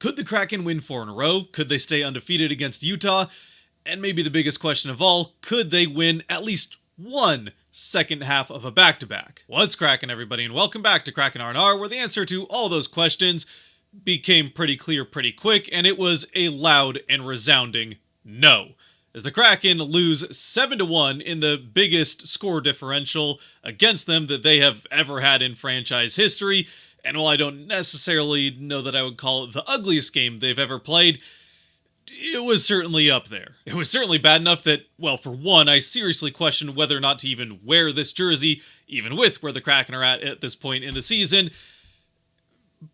Could the Kraken win 4 in a row? Could they stay undefeated against Utah? And maybe the biggest question of all, could they win at least one second half of a back-to-back? What's cracking, everybody, and welcome back to Kraken R&R, where the answer to all those questions became pretty clear pretty quick, and it was a loud and resounding no. As the Kraken lose 7-1 in the biggest score differential against them that they have ever had in franchise history. And while I don't necessarily know that I would call it the ugliest game they've ever played, it was certainly up there. It was certainly bad enough that, well, for one, I seriously questioned whether or not to even wear this jersey, even with where the Kraken are at this point in the season.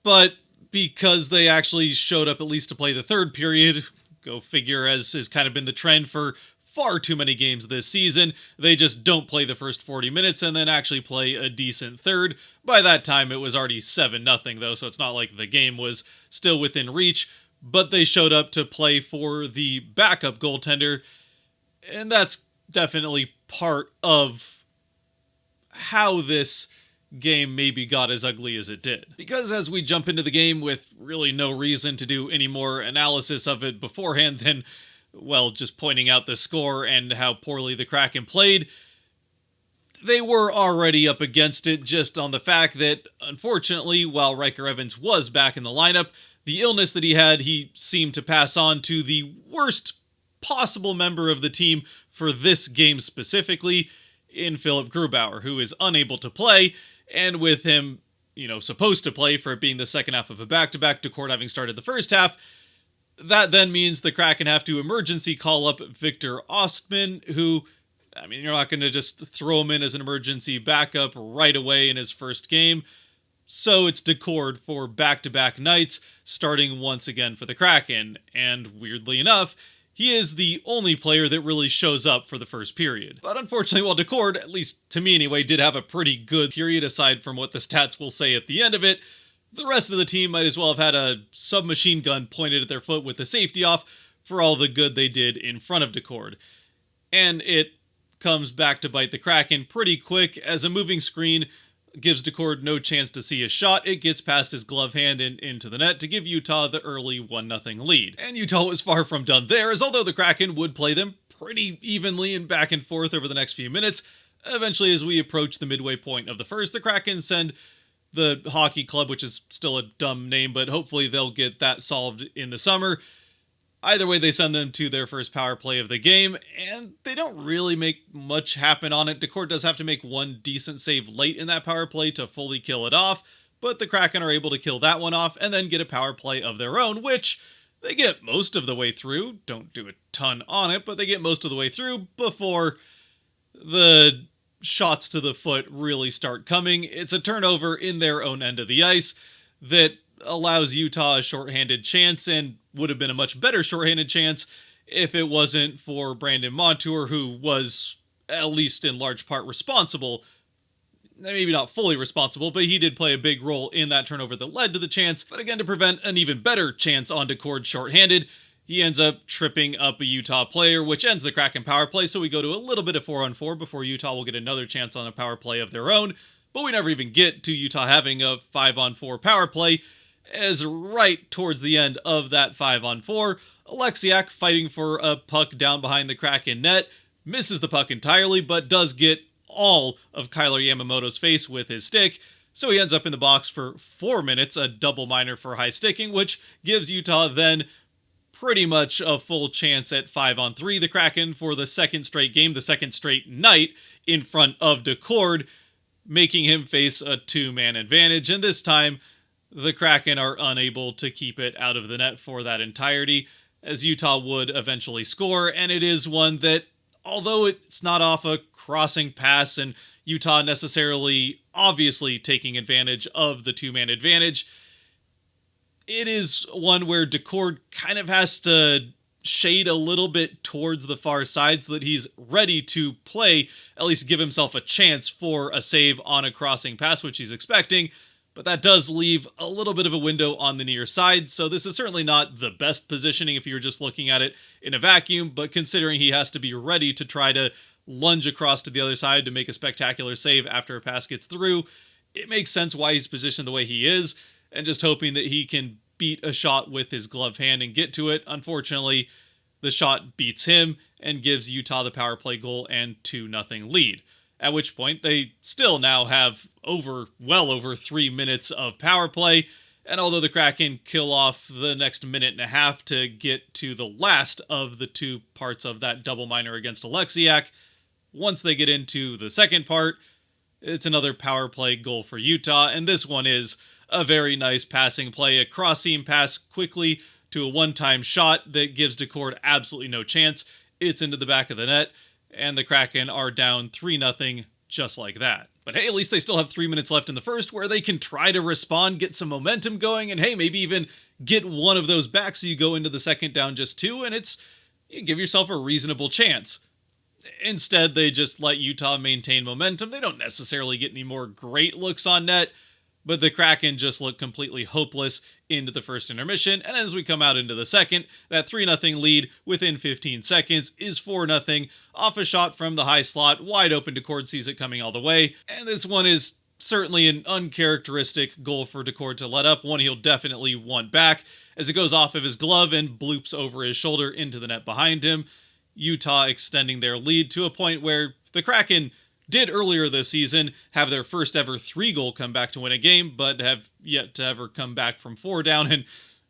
But because they actually showed up at least to play the third period, go figure, as has kind of been the trend for far too many games this season, they just don't play the first 40 minutes and then actually play a decent third. By that time, it was already 7-0 though, so it's not like the game was still within reach, but they showed up to play for the backup goaltender, and that's definitely part of how this game maybe got as ugly as it did. Because as we jump into the game with really no reason to do any more analysis of it beforehand than, well, just pointing out the score and how poorly the Kraken played, they were already up against it just on the fact that, unfortunately, while Riker Evans was back in the lineup, the illness that he had, he seemed to pass on to the worst possible member of the team for this game specifically, in Philip Grubauer, who is unable to play. And with him, supposed to play for it being the second half of a back-to-back, Decord having started the first half, that then means the Kraken have to emergency call up Victor Ostman, who, you're not going to just throw him in as an emergency backup right away in his first game. So it's Decord for back-to-back nights, starting once again for the Kraken. And weirdly enough, he is the only player that really shows up for the first period. But unfortunately, while Decord, at least to me anyway, did have a pretty good period aside from what the stats will say at the end of it, the rest of the team might as well have had a submachine gun pointed at their foot with the safety off for all the good they did in front of Decord. And it comes back to bite the Kraken pretty quick as a moving screen gives Decord no chance to see a shot. It gets past his glove hand and into the net to give Utah the early 1-0 lead. And Utah was far from done there, as although the Kraken would play them pretty evenly and back and forth over the next few minutes, eventually as we approach the midway point of the first, the Kraken send the hockey club, which is still a dumb name, but hopefully they'll get that solved in the summer. Either way, they send them to their first power play of the game, and they don't really make much happen on it. Decord does have to make one decent save late in that power play to fully kill it off, but the Kraken are able to kill that one off and then get a power play of their own, which they get most of the way through. Don't do a ton on it, but they get most of the way through before the shots to the foot really start coming. It's a turnover in their own end of the ice that allows Utah a shorthanded chance, and would have been a much better shorthanded chance if it wasn't for Brandon Montour, who was, at least in large part, responsible. Maybe not fully responsible, but he did play a big role in that turnover that led to the chance. But again, to prevent an even better chance on Decord shorthanded, he ends up tripping up a Utah player, which ends the Kraken power play, so we go to a little bit of 4-on-4 before Utah will get another chance on a power play of their own. But we never even get to Utah having a 5-on-4 power play, as right towards the end of that 5-on-4, Alexiak, fighting for a puck down behind the Kraken net, misses the puck entirely, but does get all of Kyler Yamamoto's face with his stick, so he ends up in the box for 4 minutes, a double minor for high sticking, which gives Utah then pretty much a full chance at 5-on-3. The Kraken, for the second straight game, the second straight night, in front of Decord, making him face a 2-man advantage, and this time the Kraken are unable to keep it out of the net for that entirety, as Utah would eventually score, and it is one that, although it's not off a crossing pass and Utah necessarily obviously taking advantage of the 2-man advantage, it is one where Decord kind of has to shade a little bit towards the far side so that he's ready to play, at least give himself a chance for a save on a crossing pass, which he's expecting. But that does leave a little bit of a window on the near side, so this is certainly not the best positioning if you're just looking at it in a vacuum, but considering he has to be ready to try to lunge across to the other side to make a spectacular save after a pass gets through, it makes sense why he's positioned the way he is, and just hoping that he can beat a shot with his glove hand and get to it. Unfortunately, the shot beats him and gives Utah the power play goal and 2-0 lead. At which point, they still now have well over 3 minutes of power play. And although the Kraken kill off the next minute and a half to get to the last of the 2 parts of that double minor against Alexiak, once they get into the second part, it's another power play goal for Utah. And this one is a very nice passing play, a cross-seam pass quickly to a one-time shot that gives Decord absolutely no chance. It's into the back of the net, and the Kraken are down 3-0 just like that. But hey, at least they still have 3 minutes left in the first where they can try to respond, get some momentum going, and hey, maybe even get one of those back so you go into the second down just 2, and you give yourself a reasonable chance. Instead, they just let Utah maintain momentum. They don't necessarily get any more great looks on net, but the Kraken just look completely hopeless into the first intermission, and as we come out into the second, that 3-0 lead within 15 seconds is 4-0 off a shot from the high slot, wide open. Decord sees it coming all the way, and this one is certainly an uncharacteristic goal for Decord to let up, one he'll definitely want back, as it goes off of his glove and bloops over his shoulder into the net behind him. Utah extending their lead to a point where the Kraken did earlier this season have their first ever 3-goal comeback to win a game, but have yet to ever come back from 4 down. And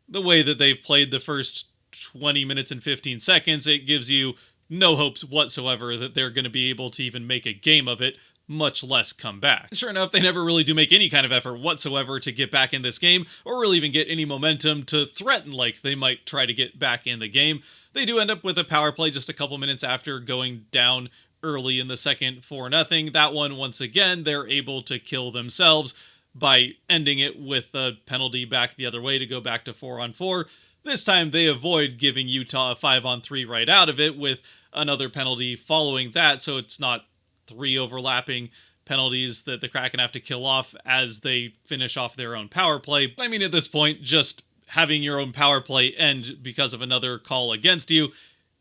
the way that they've played the first 20 minutes and 15 seconds, it gives you no hopes whatsoever that they're going to be able to even make a game of it, much less come back. Sure enough, they never really do make any kind of effort whatsoever to get back in this game, or really even get any momentum to threaten like they might try to get back in the game. They do end up with a power play just a couple minutes after going down early in the second 4-0. That one, once again, they're able to kill themselves by ending it with a penalty back the other way to go back to 4-on-4. This time they avoid giving Utah a 5-on-3 right out of it with another penalty following that, so it's not 3 overlapping penalties that the Kraken have to kill off as they finish off their own power play. I mean, at this point, just having your own power play end because of another call against you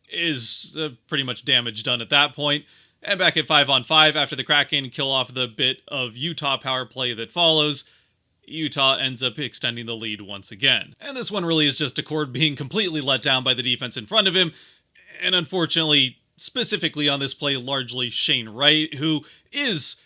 is pretty much damage done at that point. And back at 5-on-5, after the Kraken kill off the bit of Utah power play that follows, Utah ends up extending the lead once again. And this one really is just Decord being completely let down by the defense in front of him, and unfortunately, specifically on this play, largely Shane Wright, who is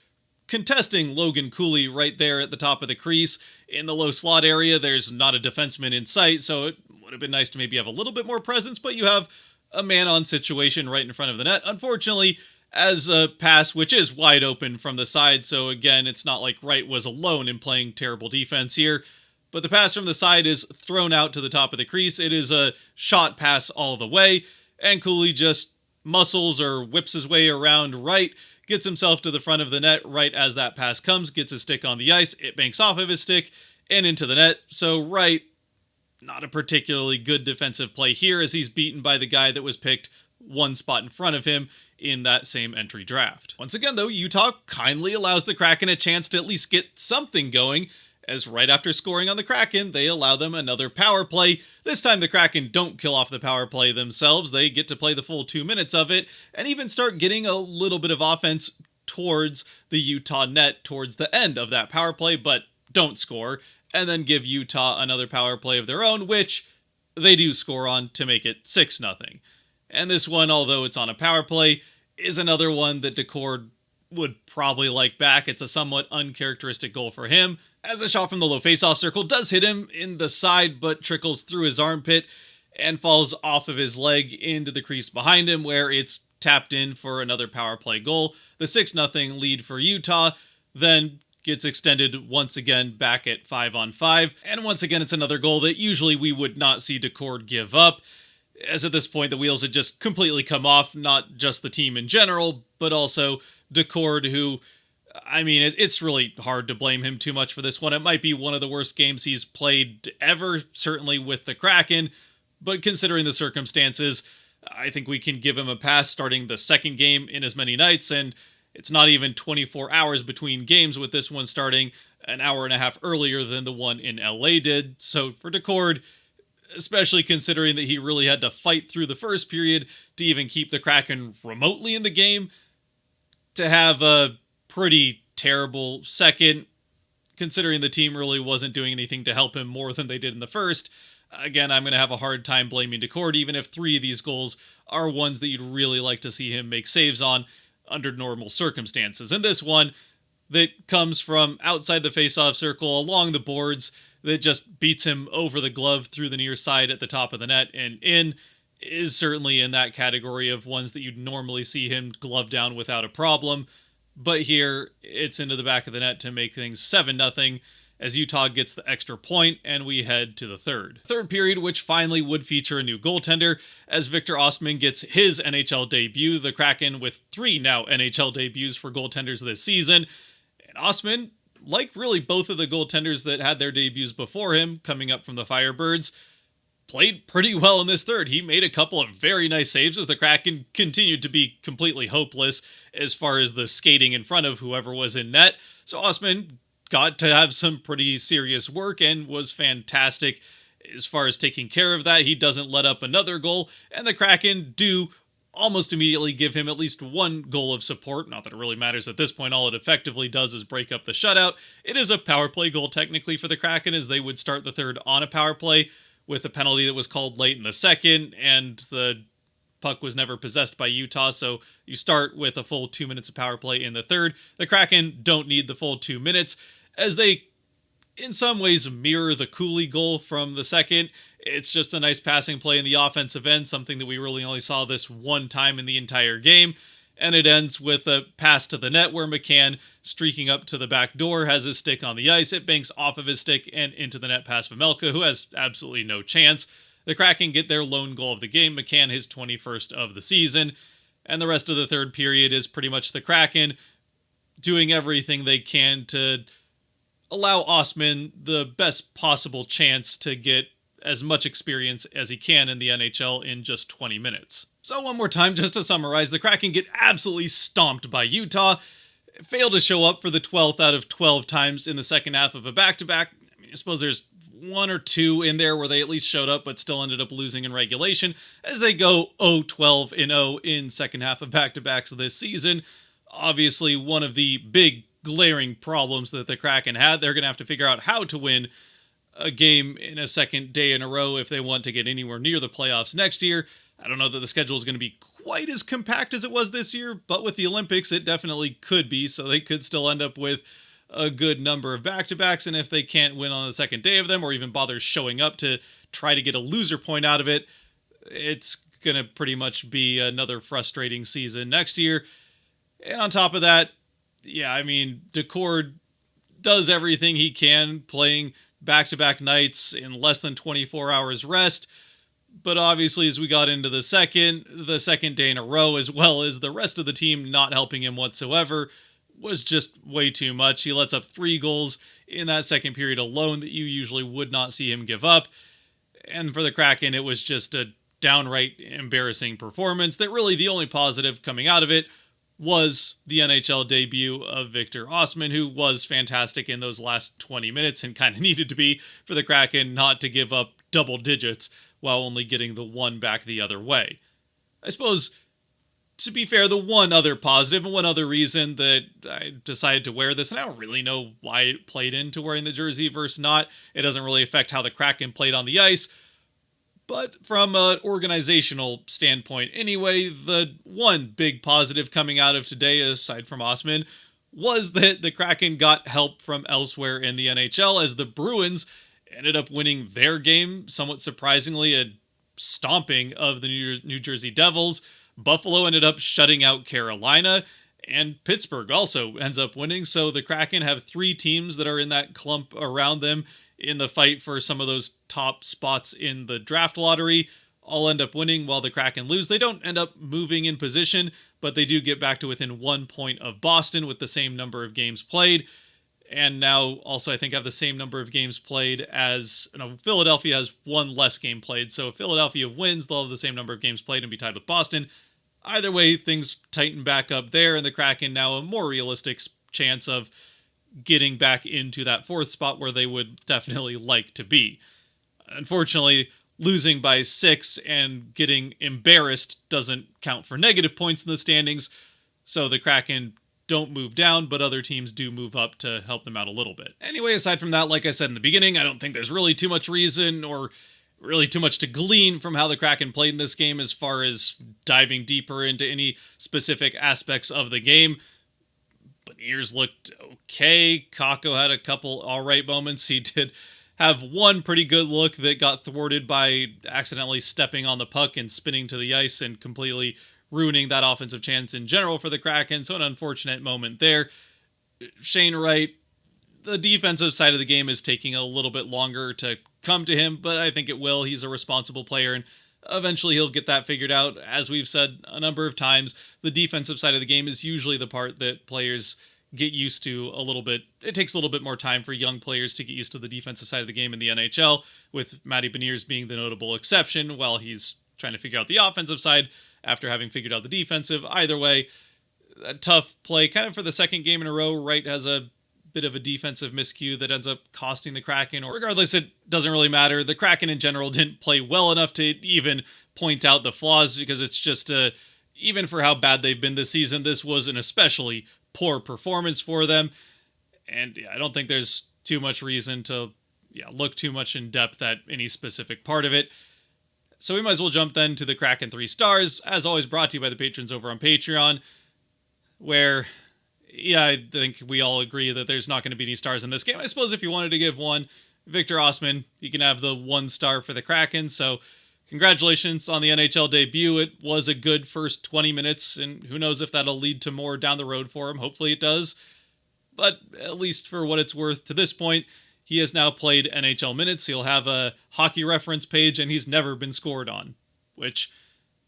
contesting Logan Cooley right there at the top of the crease. In the low slot area, there's not a defenseman in sight, so it would have been nice to maybe have a little bit more presence, but you have a man-on situation right in front of the net. Unfortunately, as a pass, which is wide open from the side, so again, it's not like Wright was alone in playing terrible defense here, but the pass from the side is thrown out to the top of the crease. It is a shot pass all the way, and Cooley just muscles or whips his way around Wright, gets himself to the front of the net right as that pass comes, gets his stick on the ice, it banks off of his stick and into the net. So Wright, not a particularly good defensive play here as he's beaten by the guy that was picked one spot in front of him in that same entry draft. Once again, though, Utah kindly allows the Kraken a chance to at least get something going, as right after scoring on the Kraken, they allow them another power play. This time the Kraken don't kill off the power play themselves. They get to play the full 2 minutes of it and even start getting a little bit of offense towards the Utah net towards the end of that power play, but don't score, and then give Utah another power play of their own, which they do score on to make it 6-0. And this one, although it's on a power play, is another one that Decord would probably like back. It's a somewhat uncharacteristic goal for him, as a shot from the low faceoff circle does hit him in the side, but trickles through his armpit and falls off of his leg into the crease behind him, where it's tapped in for another power play goal. The 6-0 lead for Utah then gets extended once again back at 5-on-5, and once again it's another goal that usually we would not see Decord give up, as at this point the wheels had just completely come off, not just the team in general, but also Decord, who, I mean, it's really hard to blame him too much for this one. It might be one of the worst games he's played ever, certainly with the Kraken, but considering the circumstances, I think we can give him a pass starting the second game in as many nights, and it's not even 24 hours between games with this one starting an hour and a half earlier than the one in LA did. So for Decord, especially considering that he really had to fight through the first period to even keep the Kraken remotely in the game, to have a pretty terrible second considering the team really wasn't doing anything to help him more than they did in the first. Again, I'm going to have a hard time blaming Decord, even if 3 of these goals are ones that you'd really like to see him make saves on under normal circumstances. And this one that comes from outside the face-off circle along the boards that just beats him over the glove through the near side at the top of the net and in is certainly in that category of ones that you'd normally see him glove down without a problem. But here, it's into the back of the net to make things 7-0 as Utah gets the extra point, and we head to the third. Third period, which finally would feature a new goaltender, as Victor Osman gets his NHL debut, the Kraken with 3 now NHL debuts for goaltenders this season. And Osman, like really both of the goaltenders that had their debuts before him, coming up from the Firebirds, played pretty well in this third. He made a couple of very nice saves as the Kraken continued to be completely hopeless as far as the skating in front of whoever was in net. So Osman got to have some pretty serious work and was fantastic as far as taking care of that. He doesn't let up another goal, and the Kraken do almost immediately give him at least 1 goal of support. Not that it really matters at this point. All it effectively does is break up the shutout. It is a power play goal technically for the Kraken, as they would start the third on a power play with a penalty that was called late in the second, and the puck was never possessed by Utah, so you start with a full 2 minutes of power play in the third. The Kraken don't need the full 2 minutes, as they, in some ways, mirror the Cooley goal from the second. It's just a nice passing play in the offensive end, something that we really only saw this one time in the entire game. And it ends with a pass to the net where McCann, streaking up to the back door, has his stick on the ice. It banks off of his stick and into the net past Vejmelka, who has absolutely no chance. The Kraken get their lone goal of the game, McCann his 21st of the season. And the rest of the third period is pretty much the Kraken doing everything they can to allow Osman the best possible chance to get as much experience as he can in the NHL in just 20 minutes. So one more time, just to summarize, the Kraken get absolutely stomped by Utah, fail to show up for the 12th out of 12 times in the second half of a back-to-back. I suppose there's 1 or 2 in there where they at least showed up but still ended up losing in regulation, as they go 0-12-0 in second half of back-to-backs this season. Obviously, one of the big glaring problems that the Kraken had. They're going to have to figure out how to win a game in a second day in a row if they want to get anywhere near the playoffs next year. I don't know that the schedule is going to be quite as compact as it was this year, but with the Olympics, it definitely could be, so they could still end up with a good number of back-to-backs, and if they can't win on the second day of them, or even bother showing up to try to get a loser point out of it, it's going to pretty much be another frustrating season next year. And on top of that, yeah, I mean, Decord does everything he can, playing back-to-back nights in less than 24 hours rest. But obviously, as we got into the second day in a row, as well as the rest of the team not helping him whatsoever, was just way too much. He lets up 3 goals in that second period alone that you usually would not see him give up. And for the Kraken, it was just a downright embarrassing performance that really the only positive coming out of it was the NHL debut of Victor Osman, who was fantastic in those last 20 minutes and kind of needed to be for the Kraken not to give up double digits while only getting the 1 back the other way. I suppose, to be fair, the one other positive and one other reason that I decided to wear this, and I don't really know why it played into wearing the jersey versus not. It doesn't really affect how the Kraken played on the ice. But from an organizational standpoint anyway, the one big positive coming out of today, aside from Osman, was that the Kraken got help from elsewhere in the NHL, as the Bruins ended up winning their game, somewhat surprisingly, a stomping of the New Jersey Devils. Buffalo ended up shutting out Carolina, and Pittsburgh also ends up winning, so the Kraken have 3 teams that are in that clump around them in the fight for some of those top spots in the draft lottery, all end up winning while the Kraken lose. They don't end up moving in position, but they do get back to within 1 point of Boston with the same number of games played. And now also I think have the same number of games played as, Philadelphia has 1 less game played. So if Philadelphia wins, they'll have the same number of games played and be tied with Boston. Either way, things tighten back up there, and the Kraken now a more realistic chance of getting back into that 4th spot where they would definitely like to be. Unfortunately, losing by 6 and getting embarrassed doesn't count for negative points in the standings, so the Kraken don't move down, but other teams do move up to help them out a little bit. Anyway, aside from that, like I said in the beginning, I don't think there's really too much reason or really too much to glean from how the Kraken played in this game as far as diving deeper into any specific aspects of the game. Beniers looked okay. Kakko had a couple alright moments. He did have one pretty good look that got thwarted by accidentally stepping on the puck and spinning to the ice and completely ruining that offensive chance in general for the Kraken. So an unfortunate moment there. Shane Wright, the defensive side of the game is taking a little bit longer to come to him, but I think it will. He's a responsible player, and eventually he'll get that figured out. As we've said a number of times, the defensive side of the game is usually the part that players get used to a little bit. It takes a little bit more time for young players to get used to the defensive side of the game in the NHL, with Matty Beniers being the notable exception while he's trying to figure out the offensive side after having figured out the defensive. Either way, a tough play kind of for the second game in a row. Wright has a bit of a defensive miscue that ends up costing the Kraken. Or regardless, it doesn't really matter. The Kraken in general didn't play well enough to even point out the flaws, because it's just even for how bad they've been this season, this was an especially poor performance for them. And I don't think there's too much reason to look too much in depth at any specific part of it. So we might as well jump then to the Kraken 3 stars, as always brought to you by the patrons over on Patreon, where I think we all agree that there's not going to be any stars in this game. I suppose if you wanted to give one, Victor Osman, you can have the 1 star for the Kraken. So congratulations on the NHL debut. It was a good first 20 minutes, and who knows if that'll lead to more down the road for him. Hopefully it does. But at least for what it's worth to this point, he has now played NHL minutes. He'll have a hockey reference page, and he's never been scored on, which,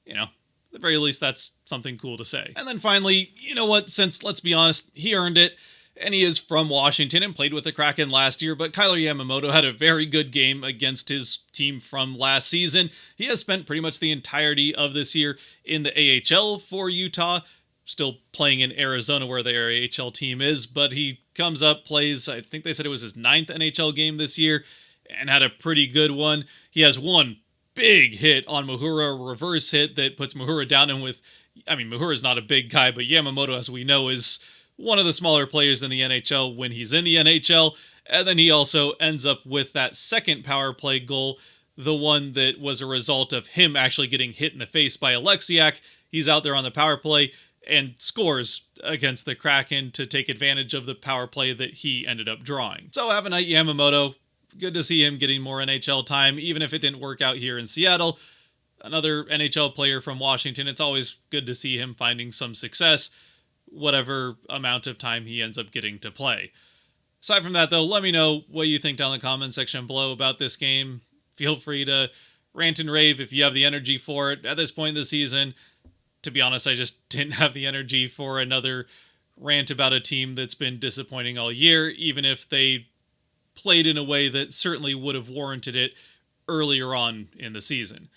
at the very least, that's something cool to say. And then finally, you know what? Since, let's be honest, he earned it, and he is from Washington and played with the Kraken last year, but Kailer Yamamoto had a very good game against his team from last season. He has spent pretty much the entirety of this year in the AHL for Utah, still playing in Arizona where their AHL team is, but he comes up, plays, I think they said it was his 9th NHL game this year, and had a pretty good one. He has one big hit on Mahura, a reverse hit that puts Mahura down, and Mahura's not a big guy, but Yamamoto, as we know, is one of the smaller players in the NHL when he's in the NHL, and then he also ends up with that second power play goal, the one that was a result of him actually getting hit in the face by Alexiak. He's out there on the power play and scores against the Kraken to take advantage of the power play that he ended up drawing. So have a night, Yamamoto. Good to see him getting more NHL time, even if it didn't work out here in Seattle. Another NHL player from Washington, it's always good to see him finding some success, whatever amount of time he ends up getting to play. Aside from that, though, let me know what you think down in the comment section below about this game. Feel free to rant and rave if you have the energy for it. At this point in the season, to be honest, I just didn't have the energy for another rant about a team that's been disappointing all year, even if they played in a way that certainly would have warranted it earlier on in the season.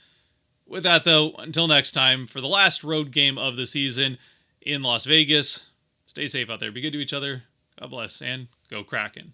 With that, though, until next time, for the last road game of the season in Las Vegas, stay safe out there, be good to each other, God bless, and go Kraken.